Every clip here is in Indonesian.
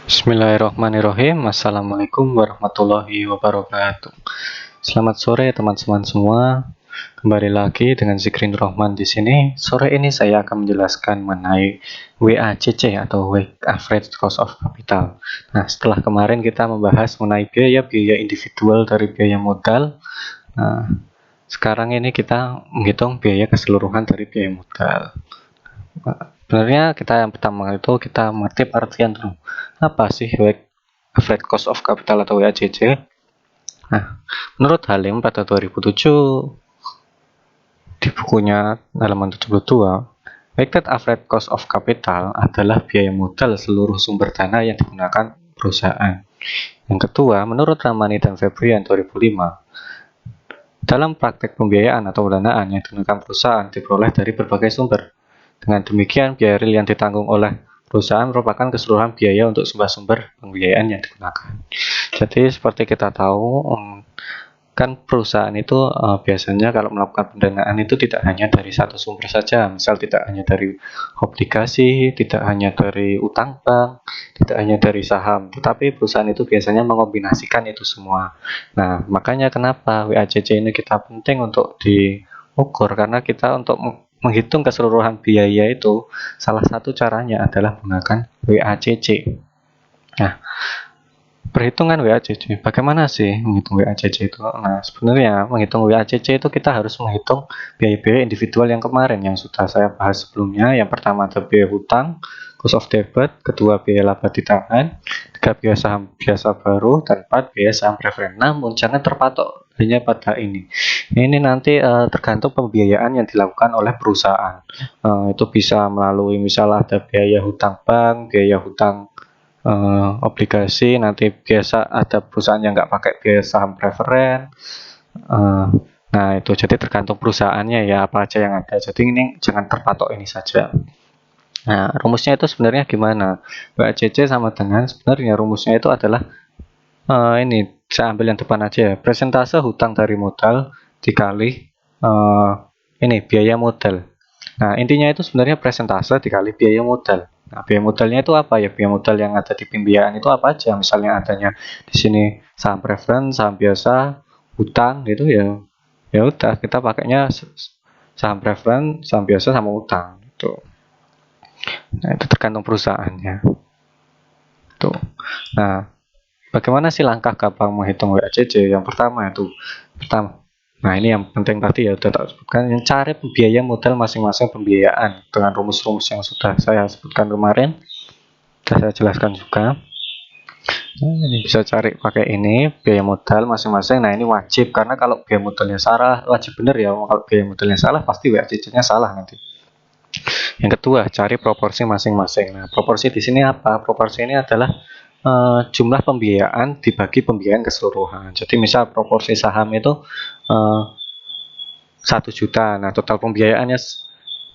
Bismillahirrahmanirrahim. Assalamualaikum warahmatullahi wabarakatuh. Selamat sore teman-teman semua. Kembali lagi dengan Zikrin Rahman di sini. Sore ini saya akan menjelaskan mengenai WACC atau Weighted Average Cost of Capital. Nah, setelah kemarin kita membahas mengenai biaya individual dari biaya modal. Nah, sekarang ini kita menghitung biaya keseluruhan dari biaya modal. Sebenarnya kita yang pertama itu kita mengerti artian dulu. Apa sih Weighted Average Cost of Capital atau WACC? Nah, menurut Halim pada 2007 di bukunya halaman 72, Weighted Average Cost of Capital adalah biaya modal seluruh sumber dana yang digunakan perusahaan. Yang kedua, menurut Ramani dan Febrian 2005, dalam praktek pembiayaan atau pendanaan yang digunakan perusahaan diperoleh dari berbagai sumber. Dengan demikian, biaya real yang ditanggung oleh perusahaan merupakan keseluruhan biaya untuk sumber-sumber pembiayaan yang digunakan. Jadi seperti kita tahu, kan perusahaan itu biasanya kalau melakukan pendanaan itu tidak hanya dari satu sumber saja, misal tidak hanya dari obligasi, tidak hanya dari utang bank, tidak hanya dari saham, tetapi perusahaan itu biasanya mengombinasikan itu semua. Nah, makanya kenapa WACC ini kita penting untuk diukur, karena kita untuk menghitung keseluruhan biaya itu salah satu caranya adalah menggunakan WACC. Nah, perhitungan WACC, bagaimana sih menghitung WACC itu? Nah, sebenarnya menghitung WACC itu kita harus menghitung biaya-biaya individual yang kemarin yang sudah saya bahas sebelumnya. Yang pertama ada biaya hutang, cost of debt, kedua biaya laba ditahan, tiga biaya saham biasa baru, dan empat biaya saham preferen. Namun jangan terpatok hanya pada ini. Ini nanti tergantung pembiayaan yang dilakukan oleh perusahaan. Itu bisa melalui misal ada biaya hutang bank, biaya hutang obligasi, nanti biasa ada perusahaan yang nggak pakai biaya saham preferen. Nah, itu jadi tergantung perusahaannya ya apa aja yang ada. Jadi ini jangan terpatok ini saja. Nah, rumusnya itu sebenarnya gimana? WACC sama dengan sebenarnya rumusnya itu adalah ini saya ambil yang depan aja ya. Persentase hutang dari modal dikali ini biaya modal. Nah, intinya itu sebenarnya persentase dikali biaya modal. Nah, biaya modalnya itu apa ya? Biaya modal yang ada di pembiayaan itu apa aja? Misalnya adanya di sini saham preferen, saham biasa, hutang gitu ya. Ya udah, kita pakainya saham preferen, saham biasa sama hutang gitu. Nah, itu tergantung perusahaannya. Tuh. Nah, bagaimana sih langkah gampang menghitung WACC? Yang pertama itu, nah ini yang penting tadi ya udah tak sebutkan, yang cari biaya modal masing-masing pembiayaan dengan rumus-rumus yang sudah saya sebutkan kemarin, sudah saya jelaskan juga. Ini bisa cari pakai ini biaya modal masing-masing. Nah, ini wajib karena kalau biaya modalnya salah, wajib benar ya. Kalau biaya modalnya salah pasti WACC-nya salah nanti. Yang kedua, cari proporsi masing-masing. Nah, proporsi di sini apa? Proporsi ini adalah jumlah pembiayaan dibagi pembiayaan keseluruhan. Jadi misal proporsi saham itu 1 juta. Nah, total pembiayaannya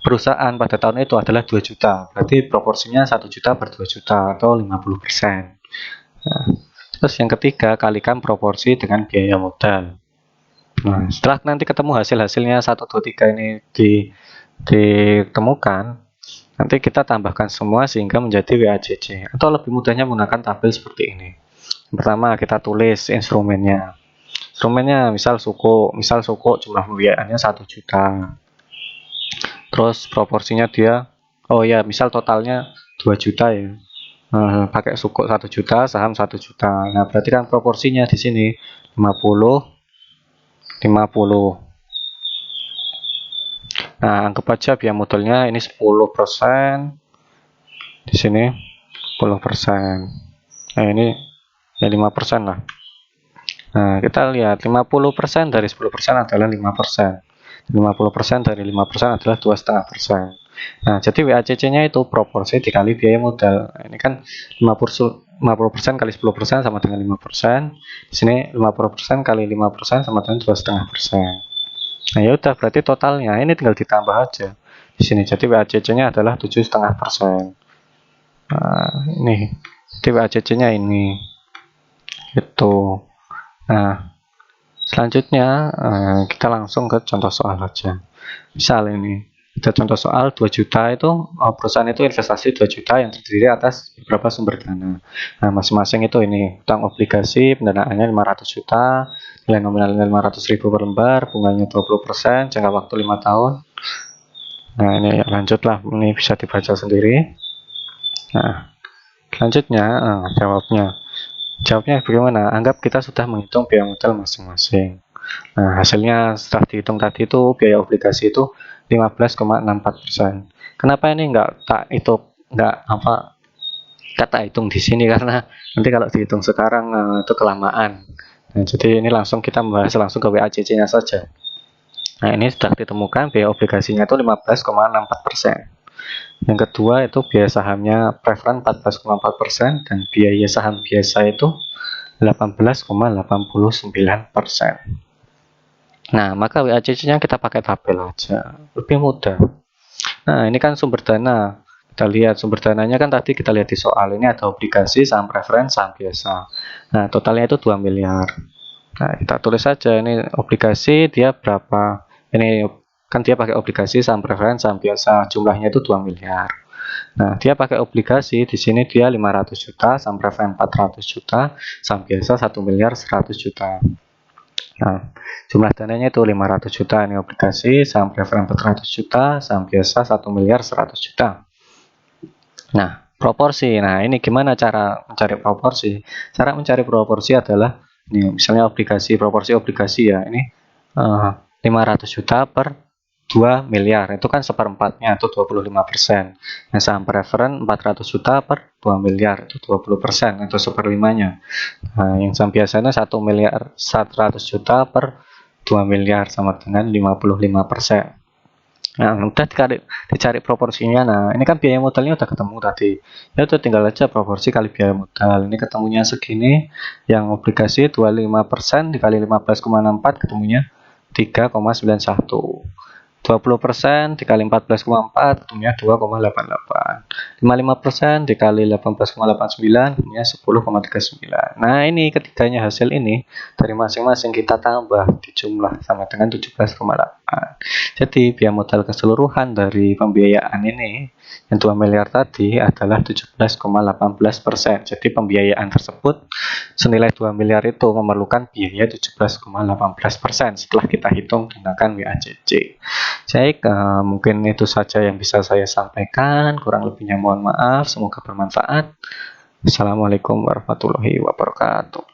perusahaan pada tahun itu adalah 2 juta. Berarti proporsinya 1 juta per 2 juta atau 50%. Nah, terus yang ketiga, kalikan proporsi dengan biaya modal. Nah, setelah nanti ketemu hasil-hasilnya 1, 2, 3 ini ditemukan, nanti kita tambahkan semua sehingga menjadi WACC. Atau lebih mudahnya menggunakan tabel seperti ini. Pertama, kita tulis instrumennya. Instrumennya misal suku jumlah pembiayaannya 1 juta. Terus proporsinya dia, oh ya, misal totalnya 2 juta ya. Pakai suku 1 juta, saham 1 juta. Nah, berarti kan proporsinya di sini 50 50. Nah, anggap aja biaya modalnya ini 10%. Di sini 10%. Nah, ini ya 5% lah. Nah, kita lihat 50% dari 10% adalah 5%. 50% dari 5% adalah 2,5%. Nah, jadi WACC-nya itu proporsi dikali biaya modal. Nah, ini kan 50% kali 10% sama dengan 5%. Di sini 50% kali 5% sama dengan 2,5%. Nah, ya udah berarti totalnya ini tinggal ditambah aja di sini. Jadi WACC-nya adalah 7,5%. Nah, ini. Jadi WACC-nya ini. Itu. Nah, selanjutnya kita langsung ke contoh soal aja. Misal ini Ada contoh soal 2 juta itu perusahaan itu investasi 2 juta yang terdiri atas beberapa sumber dana. Nah, masing-masing itu ini utang obligasi pendanaannya 500 juta, nilai nominalnya 500.000 per lembar, bunganya 20%, jangka waktu 5 tahun. Nah, ini lanjutlah, ini bisa dibaca sendiri. Nah, selanjutnya Jawabnya bagaimana? Anggap kita sudah menghitung biaya modal masing-masing. Nah, hasilnya setelah dihitung tadi itu biaya obligasi itu 15,64%. Kenapa ini nggak apa kata hitung di sini karena nanti kalau dihitung sekarang itu kelamaan. Nah, jadi ini langsung kita membahas langsung ke WACC-nya saja. Nah, ini sudah ditemukan biaya obligasinya itu 15,64%. Yang kedua itu biaya sahamnya preferen 14,4% dan biaya saham biasa itu 18,89%. Nah, maka WACC-nya kita pakai tabel aja, lebih mudah. Nah, ini kan sumber dana. Kita lihat sumber dananya kan tadi kita lihat di soal ini ada obligasi, saham preferen, saham biasa. Nah, totalnya itu 2 miliar. Nah, kita tulis saja ini obligasi dia berapa. Ini kan dia pakai obligasi, saham preferen, saham biasa. Jumlahnya itu 2 miliar. Nah, dia pakai obligasi di sini dia 500 juta, saham preferen 400 juta, saham biasa 1 miliar 100 juta. Nah, jumlah dananya itu 500 juta ini obligasi, saham preferen 400 juta, saham biasa 1 miliar 100 juta. Nah, proporsi. Nah, ini gimana cara mencari proporsi? Cara mencari proporsi adalah ini misalnya proporsi obligasi ya. Ini 500 juta per 2 miliar. Itu kan seperempatnya atau 25%. Nah, saham preferen 400 juta per 2 miliar itu 20% atau seperlimanya. Nah, yang saham biasanya 1 miliar 100 juta per 2 miliar sama dengan 55%. Nah, udah dicari proporsinya. Nah, ini kan biaya modalnya udah ketemu tadi. Ya udah tinggal aja proporsi kali biaya modal. Ini ketemunya segini. Yang obligasi 25% dikali 15,64 ketemunya 3,91. 20% dikali 14,4 ketemunya 2,88. 55% dikali 18,89 ketemunya 10,39. Nah, ini ketiganya hasil ini dari masing-masing kita tambah dijumlah sama dengan 17,8. Jadi biaya modal keseluruhan dari pembiayaan ini yang 2 miliar tadi adalah 17,18%. Jadi pembiayaan tersebut senilai 2 miliar itu memerlukan biaya 17,18% setelah kita hitung gunakan WACC. Baik, mungkin itu saja yang bisa saya sampaikan. Kurang lebihnya mohon maaf. Semoga bermanfaat. Assalamualaikum warahmatullahi wabarakatuh.